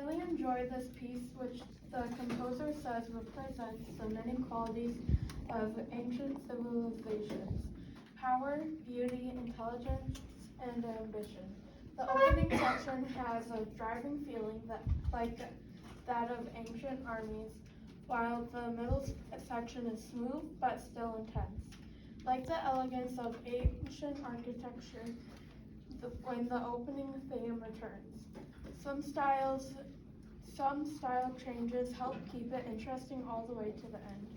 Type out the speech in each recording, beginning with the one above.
really enjoy this piece, which the composer says represents the many qualities of ancient civilizations: power, beauty, intelligence, and ambition. The opening section has a driving feeling like that of ancient armies, while the middle section is smooth but still intense. Like the elegance of ancient architecture, when the opening theme returns. Some style changes help keep it interesting all the way to the end.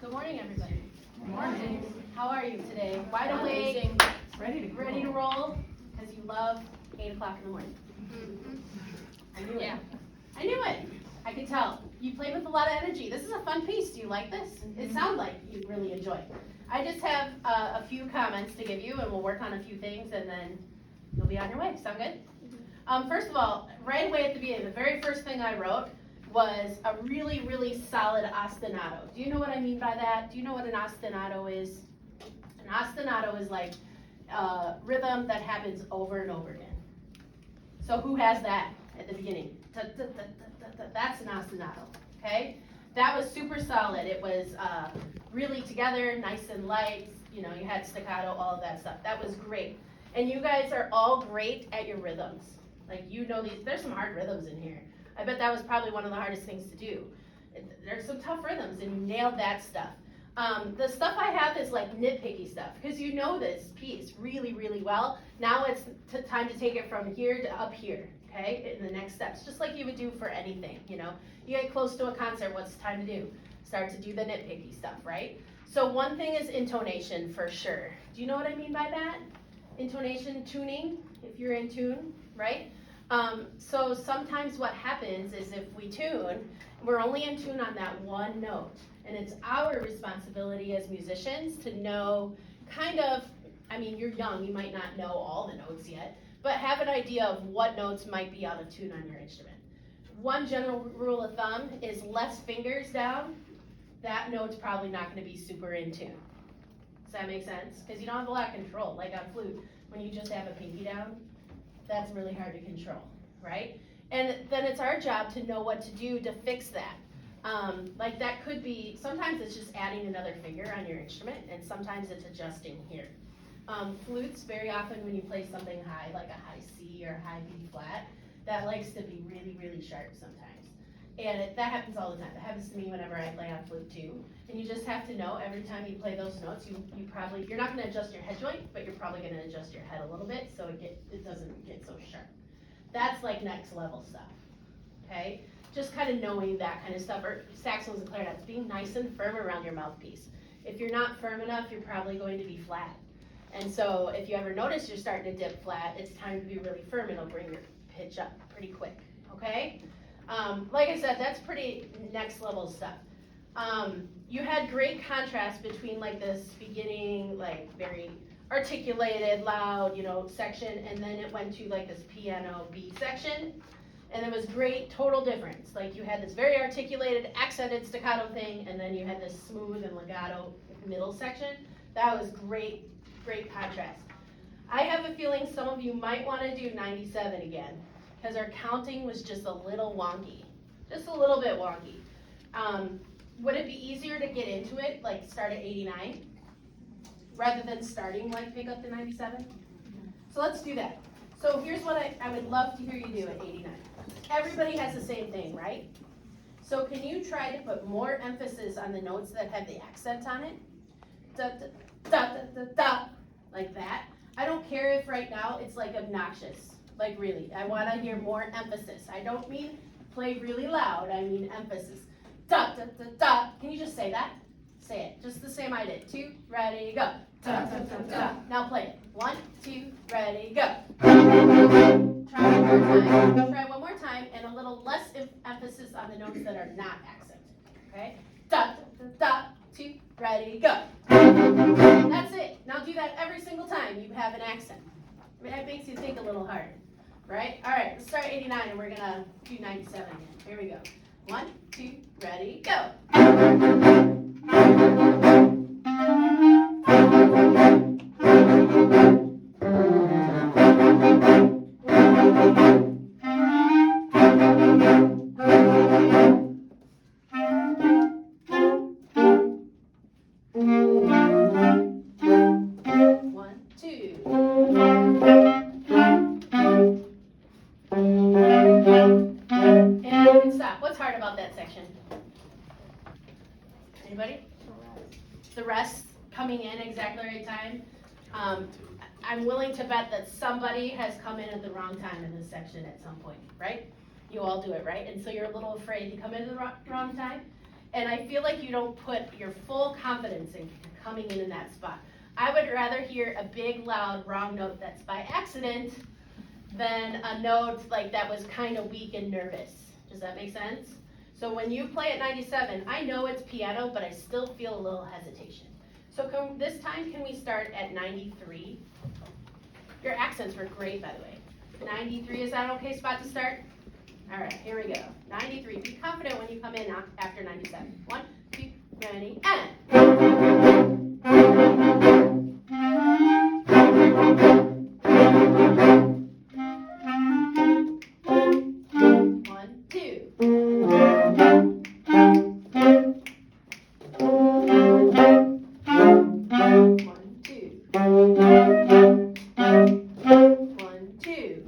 Good morning, everybody. Good morning. How are you today? Wide awake, Ready to ready to roll, because you love 8 o'clock in the morning. I knew it. I knew it. I could tell. You played with a lot of energy. This is a fun piece. Do you like this? It sounds like you really enjoy it. I just have a few comments to give you, and we'll work on a few things, and then you'll be on your way. Sound good? First of all, right away at the beginning, the very first thing I wrote was a really, really solid ostinato. Do you know what I mean by that? Do you know what an ostinato is? An ostinato is like a rhythm that happens over and over again. So who has that at the beginning? That's an ostinato, okay? That was super solid. It was really together, nice and light. You know, you had staccato, all of that stuff. That was great. And you guys are all great at your rhythms. Like, you know these, there's some hard rhythms in here. I bet that was probably one of the hardest things to do. There's some tough rhythms, and you nailed that stuff. The stuff I have is like nitpicky stuff, because you know this piece really, really well. Now it's time to take it from here to up here, okay, in the next steps, just like you would do for anything, you know. You get close to a concert, what's the time to do? Start to do the nitpicky stuff, right? So one thing is intonation for sure. Do you know what I mean by that? Intonation, tuning, if you're in tune, right? So sometimes what happens is if we tune, we're only in tune on that one note. And it's our responsibility as musicians to know kind of, I mean, you're young, you might not know all the notes yet, but have an idea of what notes might be out of tune on your instrument. One general rule of thumb is less fingers down, that note's probably not going to be super in tune. Does that make sense? Because you don't have a lot of control. Like on flute, when you just have a pinky down, that's really hard to control, right? And then it's our job to know what to do to fix that. Like that could be, sometimes it's just adding another finger on your instrument, and sometimes it's adjusting here. Flutes, very often when you play something high, like a high C or a high B flat, that likes to be really, really sharp sometimes. And that happens all the time. It happens to me whenever I play on flute too. And you just have to know every time you play those notes, you're not going to adjust your head joint, but you're probably going to adjust your head a little bit so it doesn't get so sharp. That's like next level stuff, okay? Just kind of knowing that kind of stuff, or saxophones and clarinets, being nice and firm around your mouthpiece. If you're not firm enough, you're probably going to be flat. And so if you ever notice you're starting to dip flat, it's time to be really firm. It'll bring your pitch up pretty quick, okay? Like I said, that's pretty next level stuff. You had great contrast between like this beginning, like very articulated, loud, you know, section, and then it went to like this piano beat section. And it was great, total difference. Like you had this very articulated, accented staccato thing, and then you had this smooth and legato middle section. That was great, great contrast. I have a feeling some of you might want to do 97 again, because our counting was just a little wonky, just a little bit wonky. Would it be easier to get into it, like start at 89, rather than starting like pick up to 97? So let's do that. So here's what I would love to hear you do at 89. Everybody has the same thing, right? So can you try to put more emphasis on the notes that have the accent on it? Da, da, da, da, da, da, like that. I don't care if right now it's like obnoxious, like really. I want to hear more emphasis. I don't mean play really loud, I mean emphasis. Da, da, da, da. Can you just say that? Say it, just the same I did. 2, ready, go. Da, da, da, da. Now play it. 1, 2, ready, go. Try one more time. Try one more time, and a little less emphasis on the notes that are not accent. Okay? Da, da, da, da. 2, ready, go. That's it. Now do that every single time you have an accent. That makes you think a little harder, right? All right, let's start 89, and we're gonna do 97 again. Here we go. 1, 2, ready, go. Anybody? The rest coming in exactly right time. I'm willing to bet that somebody has come in at the wrong time in this section at some point, right? You all do it, right? And so you're a little afraid to come in at the wrong time. And I feel like you don't put your full confidence in coming in that spot. I would rather hear a big, loud, wrong note that's by accident than a note like that was kind of weak and nervous. Does that make sense? So when you play at 97, I know it's piano, but I still feel a little hesitation. So this time, can we start at 93? Your accents were great, by the way. 93, is that an okay spot to start? All right, here we go. 93, be confident when you come in after 97. 1, 2, ready, and. 1, 2. 1, 2. 1, 2.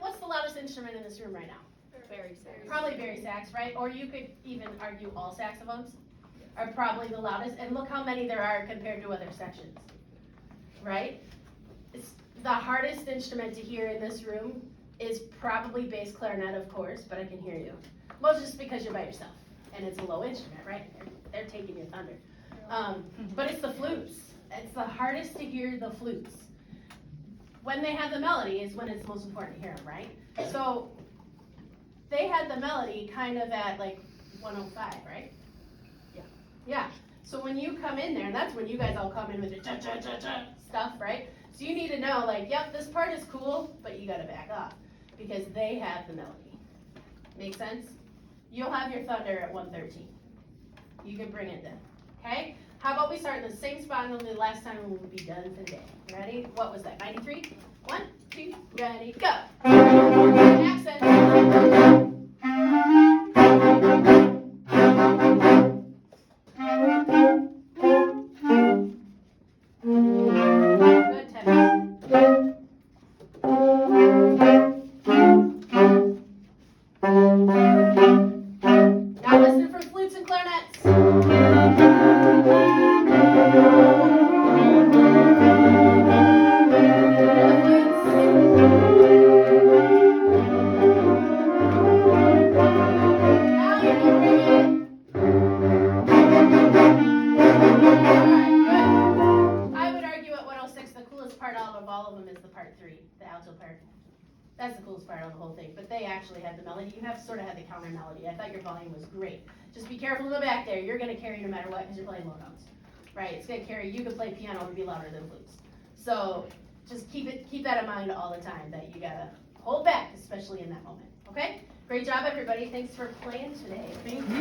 What's the loudest instrument in this room right now? Probably bari sax, right? Or you could even argue all saxophones are probably the loudest. And look how many there are compared to other sections, right? It's the hardest instrument to hear in this room is probably bass clarinet, of course, but I can hear you. Well, just because you're by yourself and it's a low instrument, right? They're taking your thunder. But it's the flutes. It's the hardest to hear the flutes. When they have the melody is when it's most important to hear them, right? So they had the melody kind of at like 105, right? Yeah. So when you come in there, that's when you guys all come in with your cha-cha-cha-cha stuff, right? So you need to know, like, yep, this part is cool, but you got to back off because they have the melody. Make sense? You'll have your thunder at 113. You can bring it then, okay? How about we start in the same spot and the last time we'll be done today. Ready? What was that, 93? 1, 2, ready, go. Accent. Good, Tim. Now listen for flutes and clarinets. That's the coolest part of the whole thing, but they actually had the melody. You have sort of had the counter melody. I thought your volume was great. Just be careful in the back there. You're going to carry no matter what because you're playing low notes, right? It's going to carry. You can play piano and be louder than flutes. So just keep that in mind all the time that you got to hold back, especially in that moment. Okay? Great job, everybody. Thanks for playing today. Thank you.